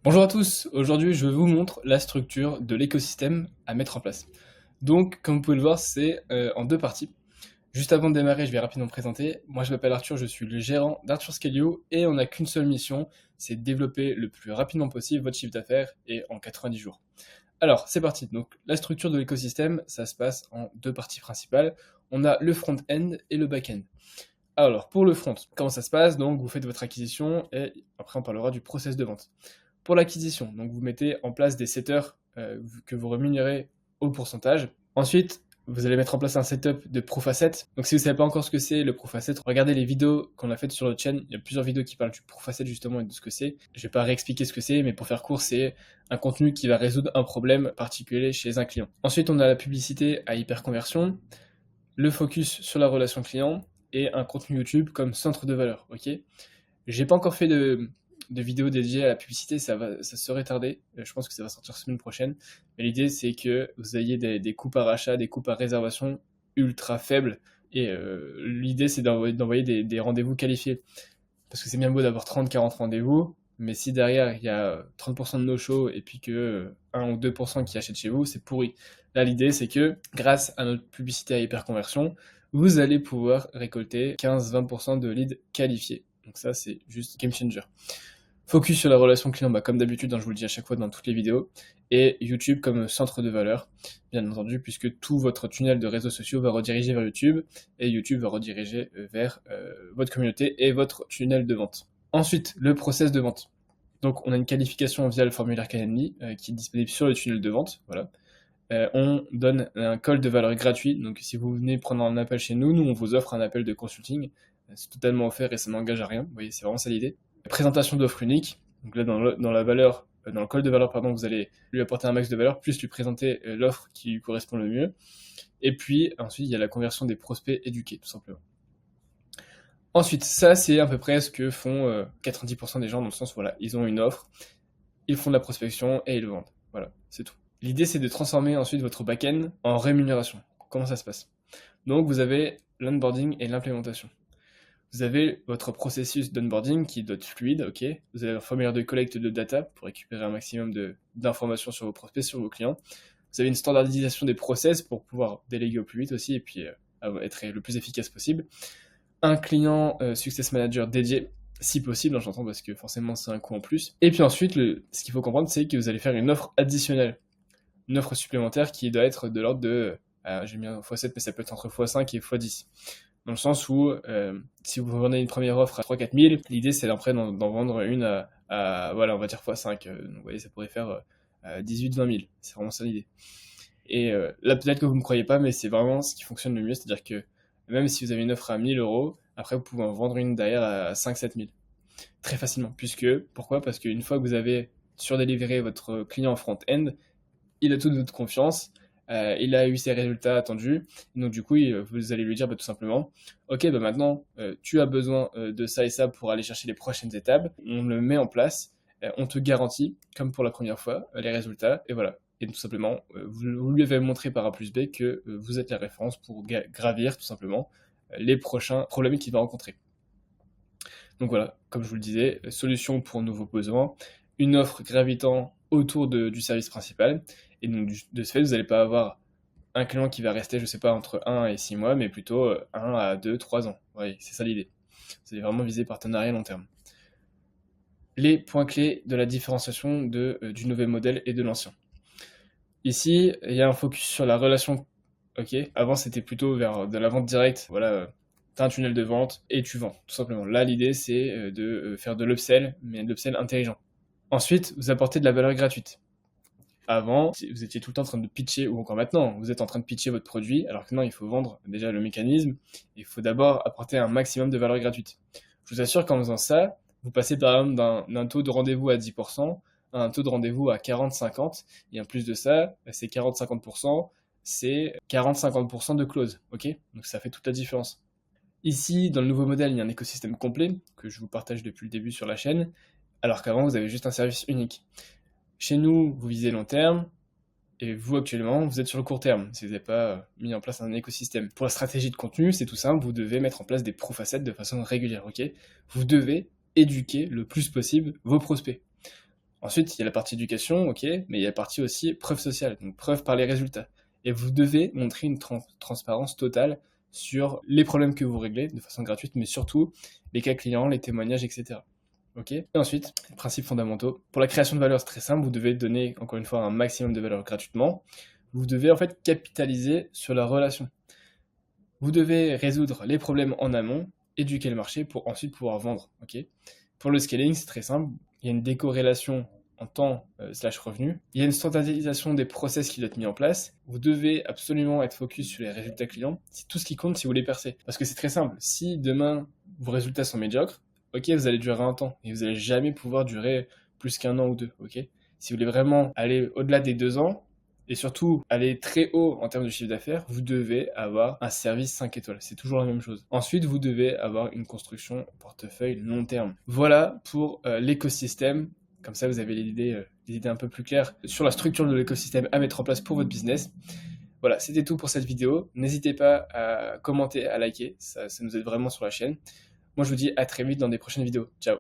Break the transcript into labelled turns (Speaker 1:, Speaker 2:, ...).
Speaker 1: Bonjour à tous, aujourd'hui je vous montre la structure de l'écosystème à mettre en place. Donc comme vous pouvez le voir c'est en deux parties. Juste avant de démarrer je vais rapidement me présenter. Moi je m'appelle Arthur, je suis le gérant d'Arthur Scalio et on n'a qu'une seule mission, c'est de développer le plus rapidement possible votre chiffre d'affaires et en 90 jours. Alors c'est parti, donc la structure de l'écosystème ça se passe en deux parties principales. On a le front-end et le back-end. Alors pour le front, comment ça se passe? Donc vous faites votre acquisition et après on parlera du process de vente. Pour l'acquisition, donc vous mettez en place des setters que vous rémunérez au pourcentage. Ensuite, vous allez mettre en place un setup de Proof Asset. Donc si vous ne savez pas encore ce que c'est le Proof Asset, regardez les vidéos qu'on a faites sur notre chaîne. Il y a plusieurs vidéos qui parlent du Proof Asset justement et de ce que c'est. Je ne vais pas réexpliquer ce que c'est, mais pour faire court, c'est un contenu qui va résoudre un problème particulier chez un client. Ensuite, on a la publicité à hyperconversion, le focus sur la relation client et un contenu YouTube comme centre de valeur. Ok. J'ai pas encore fait de vidéo dédiée à la publicité, ça serait tardé. Je pense que ça va sortir semaine prochaine. Mais l'idée, c'est que vous ayez des coûts par achat, des coûts par réservation ultra faibles. Et l'idée, c'est d'envoyer des rendez-vous qualifiés. Parce que c'est bien beau d'avoir 30-40 rendez-vous, mais si derrière il y a 30% de no-show et puis que 1 ou 2% qui achètent chez vous, c'est pourri. Là, l'idée, c'est que grâce à notre publicité à hyperconversion, vous allez pouvoir récolter 15-20% de leads qualifiés. Donc ça, c'est juste game changer. Focus sur la relation client, comme d'habitude, je vous le dis à chaque fois dans toutes les vidéos, et YouTube comme centre de valeur, bien entendu, puisque tout votre tunnel de réseaux sociaux va rediriger vers YouTube, et YouTube va rediriger vers votre communauté et votre tunnel de vente. Ensuite, le process de vente. Donc, on a une qualification via le formulaire Calendly qui est disponible sur le tunnel de vente. Voilà. On donne un call de valeur gratuit. Donc, si vous venez prendre un appel chez nous, on vous offre un appel de consulting. C'est totalement offert et ça n'engage à rien. Vous voyez, c'est vraiment ça l'idée. Présentation d'offre unique. Donc là, dans la valeur, dans le call de valeur, pardon, vous allez lui apporter un max de valeur, plus lui présenter l'offre qui lui correspond le mieux. Et puis, ensuite, il y a la conversion des prospects éduqués, tout simplement. Ensuite, ça, c'est à peu près ce que font 90% des gens, dans le sens, voilà, ils ont une offre, ils font de la prospection et ils le vendent. Voilà, c'est tout. L'idée, c'est de transformer ensuite votre back-end en rémunération. Comment ça se passe? Donc, vous avez l'onboarding et l'implémentation. Vous avez votre processus d'onboarding qui doit être fluide, ok. Vous avez un formulaire de collecte de data pour récupérer un maximum d'informations sur vos prospects, sur vos clients. Vous avez une standardisation des process pour pouvoir déléguer au plus vite aussi et puis être le plus efficace possible. Un client Success Manager dédié, si possible, j'entends parce que forcément c'est un coût en plus. Et puis ensuite, ce qu'il faut comprendre, c'est que vous allez faire une offre additionnelle, une offre supplémentaire qui doit être de l'ordre de, j'ai mis un x7, mais ça peut être entre x5 et x10. Dans le sens où, si vous vendez une première offre à 3-4 000, l'idée c'est après d'en vendre une voilà, on va dire x5. Donc vous voyez, ça pourrait faire 18-20 000. C'est vraiment ça l'idée. Et là, peut-être que vous ne me croyez pas, mais c'est vraiment ce qui fonctionne le mieux. C'est-à-dire que même si vous avez une offre à 1000 euros, après vous pouvez en vendre une derrière à 5-7 000. Très facilement. Pourquoi? Parce qu'une fois que vous avez surdélivré votre client en front-end, il a toute votre confiance, il a eu ses résultats attendus, donc du coup, vous allez lui dire tout simplement, ok, maintenant, tu as besoin de ça et ça pour aller chercher les prochaines étapes, on le met en place, on te garantit, comme pour la première fois, les résultats, et voilà. Et tout simplement, vous lui avez montré par A plus B que vous êtes la référence pour gravir tout simplement les prochains problèmes qu'il va rencontrer. Donc voilà, comme je vous le disais, solution pour nouveaux besoins, une offre gravitant autour du service principal. Et donc de ce fait, vous n'allez pas avoir un client qui va rester, je sais pas, entre 1 et 6 mois, mais plutôt 1 à 2, 3 ans. Oui, c'est ça l'idée. Vous allez vraiment viser partenariat long terme. Les points clés de la différenciation du nouvel modèle et de l'ancien. Ici, il y a un focus sur la relation. Ok. Avant, c'était plutôt vers de la vente directe. Voilà, tu as un tunnel de vente et tu vends, tout simplement. Là, l'idée, c'est de faire de l'upsell, mais de l'upsell intelligent. Ensuite, vous apportez de la valeur gratuite. Avant, vous étiez tout le temps en train de pitcher, ou encore maintenant, vous êtes en train de pitcher votre produit, alors que non, il faut vendre déjà le mécanisme. Il faut d'abord apporter un maximum de valeur gratuite. Je vous assure qu'en faisant ça, vous passez par exemple d'un taux de rendez-vous à 10% à un taux de rendez-vous à 40-50. Et en plus de ça, c'est 40-50%, c'est 40-50% de close. Ok? Donc ça fait toute la différence. Ici, dans le nouveau modèle, il y a un écosystème complet que je vous partage depuis le début sur la chaîne, alors qu'avant, vous avez juste un service unique. Chez nous, vous visez long terme, et vous, actuellement, vous êtes sur le court terme, si vous n'avez pas mis en place un écosystème. Pour la stratégie de contenu, c'est tout simple, vous devez mettre en place des proof assets de façon régulière, ok? Vous devez éduquer le plus possible vos prospects. Ensuite, il y a la partie éducation, ok, mais il y a la partie aussi preuve sociale, donc preuve par les résultats. Et vous devez montrer une transparence totale sur les problèmes que vous réglez de façon gratuite, mais surtout les cas clients, les témoignages, etc. Ok. Et ensuite, principes fondamentaux. Pour la création de valeur, c'est très simple. Vous devez donner, encore une fois, un maximum de valeur gratuitement. Vous devez en fait capitaliser sur la relation. Vous devez résoudre les problèmes en amont, éduquer le marché pour ensuite pouvoir vendre. Ok. Pour le scaling, c'est très simple. Il y a une décorrélation en temps slash revenu. Il y a une standardisation des process qui doit être mis en place. Vous devez absolument être focus sur les résultats clients. C'est tout ce qui compte si vous voulez percer. Parce que c'est très simple. Si demain, vos résultats sont médiocres, ok, vous allez durer un temps. Et vous n'allez jamais pouvoir durer plus qu'un an ou deux. Ok. Si vous voulez vraiment aller au-delà des 2 ans, et surtout aller très haut en termes de chiffre d'affaires, vous devez avoir un service 5 étoiles. C'est toujours la même chose. Ensuite, vous devez avoir une construction portefeuille long terme. Voilà pour l'écosystème. Comme ça, vous avez les idées un peu plus claires sur la structure de l'écosystème à mettre en place pour votre business. Voilà, c'était tout pour cette vidéo. N'hésitez pas à commenter, à liker. Ça nous aide vraiment sur la chaîne. Moi, je vous dis à très vite dans des prochaines vidéos. Ciao.